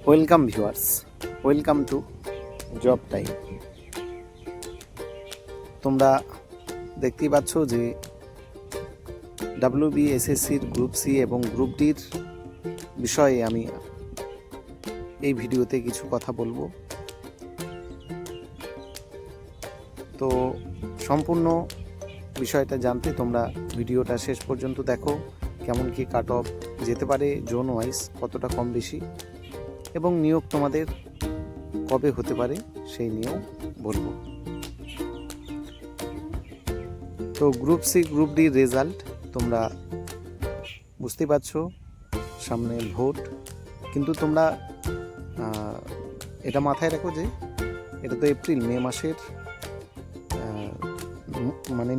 Welcome viewers, welcome to job time. তোমরা দেখতেই পাচ্ছ যে WBSSCর গ্রুপ সি এবং গ্রুপ ডির বিষয়ে আমি এই ভিডিওতে কিছু কথা বলবো। তো সম্পূর্ণ বিষয়টা জানতে তোমরা ভিডিওটা শেষ পর্যন্ত দেখো। কেমন কি কাট অফ যেতে পারে জোন ওয়াইজ, কতটা কম বেশি, এবং নিয়োগ তোমাদের কবে হতে পারে সেই নিয়েও বলবো। তো group C group D result তোমরা বুঝতেই পারছো, সামনে ভোট, কিন্তু তোমরা এটা মাথায় রাখো যে এটা তো এপ্রিল মে মাসের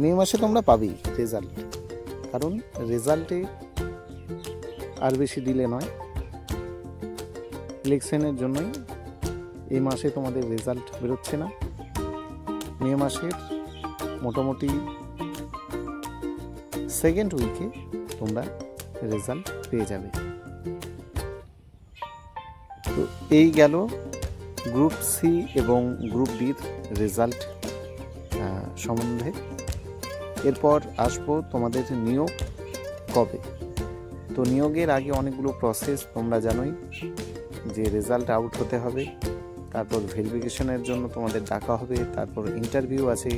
মে মাসে তোমরা পাবেই রেজাল্ট, কারণ রেজাল্টে আর বেশি দিলে নয়। ইলেকশনের জন্যই এই মাসে তোমাদের রেজাল্ট বেরোচ্ছে না, মে মাসের মোটামুটি সেকেন্ড উইকে তোমরা রেজাল্ট পেয়ে যাবে। তো এই গেল গ্রুপ সি এবং গ্রুপ ডির রেজাল্ট সম্বন্ধে। এরপর আসবো তোমাদের নিয়োগ কবে। তো নিয়োগের আগে অনেকগুলো প্রসেস তোমরা জানোই, যে রেজাল্ট আউট হতে হবে, তারপর ভেরিফিকেশনের জন্য তোমাদের ডাকা হবে, তারপর ইন্টারভিউ আছে,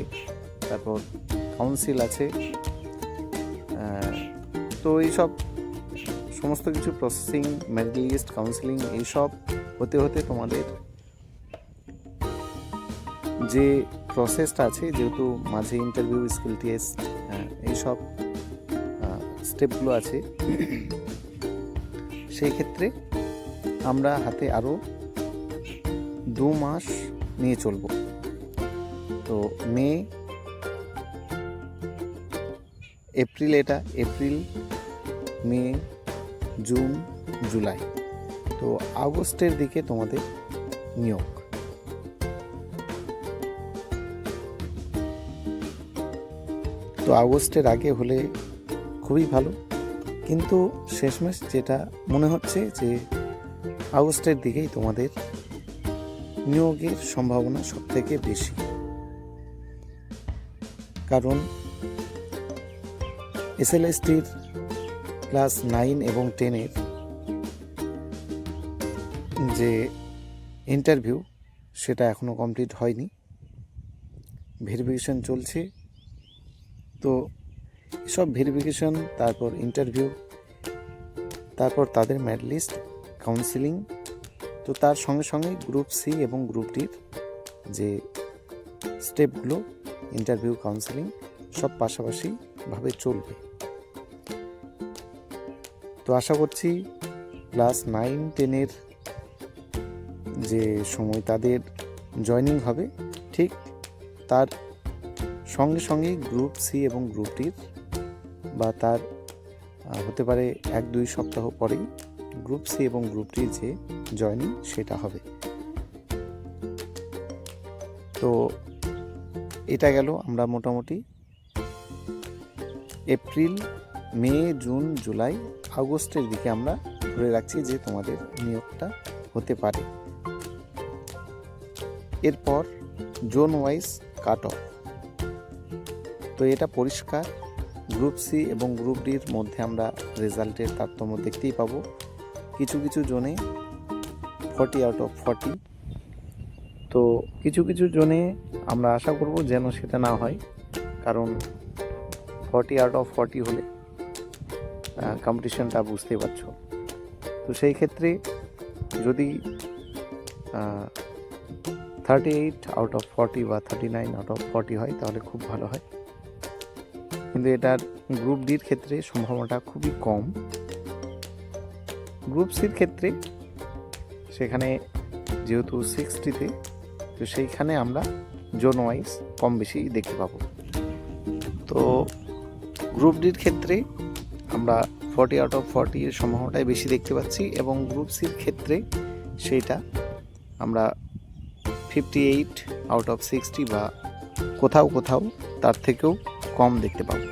তারপর কাউন্সিল আছে। তো এইসব সমস্ত কিছু প্রসেসিং, মেরিট লিস্ট, কাউন্সিলিং, এইসব হতে হতে তোমাদের যে প্রসেসটা আছে, যেহেতু মাঝে ইন্টারভিউ, স্কিল টেস্ট, এইসব স্টেপগুলো আছে, সেই ক্ষেত্রে আমরা হাতে আরও 2 মাস নিয়ে চলব। তো মে, এপ্রিল, এটা এপ্রিল, মে, জুন, জুলাই, তো আগস্টের দিকে তোমাদের নিয়োগ। তো আগস্টের আগে হলে খুবই ভালো, কিন্তু শেষমেশ যেটা মনে হচ্ছে যে আগস্টের দিকেই তোমাদের নিয়োগের সম্ভাবনা সবথেকে বেশি, কারণ SLSTর ক্লাস 9 এবং 10-এর যে ইন্টারভিউ, সেটা এখনও কমপ্লিট হয়নি, ভেরিফিকেশন চলছে। তো এসব ভেরিফিকেশন, তারপর ইন্টারভিউ, তারপর তাদের মেরিট লিস্ট, কাউন্সিলিং, তো তার সঙ্গে সঙ্গে গ্রুপ সি এবং গ্রুপ ডির যে স্টেপগুলো, ইন্টারভিউ, কাউন্সিলিং, সব পাশাপাশিভাবে চলবে। তো আশা করছি ক্লাস 9, 10-এর যে সময় তাদের জয়নিং হবে, ঠিক তার সঙ্গে সঙ্গে গ্রুপ সি এবং গ্রুপ ডির, বা তার হতে পারে 1-2 সপ্তাহ পরেই গ্রুপ সি এবং গ্রুপ ডির যে জয়নিং সেটা হবে। তো এটা গেল, আমরা মোটামুটি এপ্রিল, মে, জুন, জুলাই, আগস্টের দিকে আমরা ধরে রাখছি যে তোমাদের নিয়োগটা হতে পারে। এরপর জোন ওয়াইজ কাট অফ। তো এটা পরিষ্কার, গ্রুপ সি এবং গ্রুপ ডির মধ্যে আমরা রেজাল্টের তারতম্য দেখতেই পাবো। কিছু কিছু জোনে 40 আউট অফ 40, তো কিছু কিছু জোনে আমরা আশা করব যেন সেটা না হয়, কারণ 40 আউট অফ 40 হলে কম্পিটিশনটা বুঝতেই পারছো। তো সেই ক্ষেত্রে যদি 38 আউট অফ 40 বা 39 আউট অফ 40 হয়, তাহলে খুব ভালো হয়, কিন্তু এটার গ্রুপ ডির ক্ষেত্রে সম্ভাবনাটা খুবই কম। গ্রুপ সির ক্ষেত্রে সেখানে যেহেতু 60-তে, তো সেইখানে আমরা জোন ওয়াইজ কম বেশি দেখতে পাবো। তো গ্রুপ ডির ক্ষেত্রে আমরা 40 আউট অফ 40 এর সম্ভাবনাটাই বেশি দেখতে পাচ্ছি, এবং গ্রুপ সির ক্ষেত্রে সেইটা আমরা 58 আউট অফ 60 বা কোথাও কোথাও তার থেকেও কম দেখতে পাবো।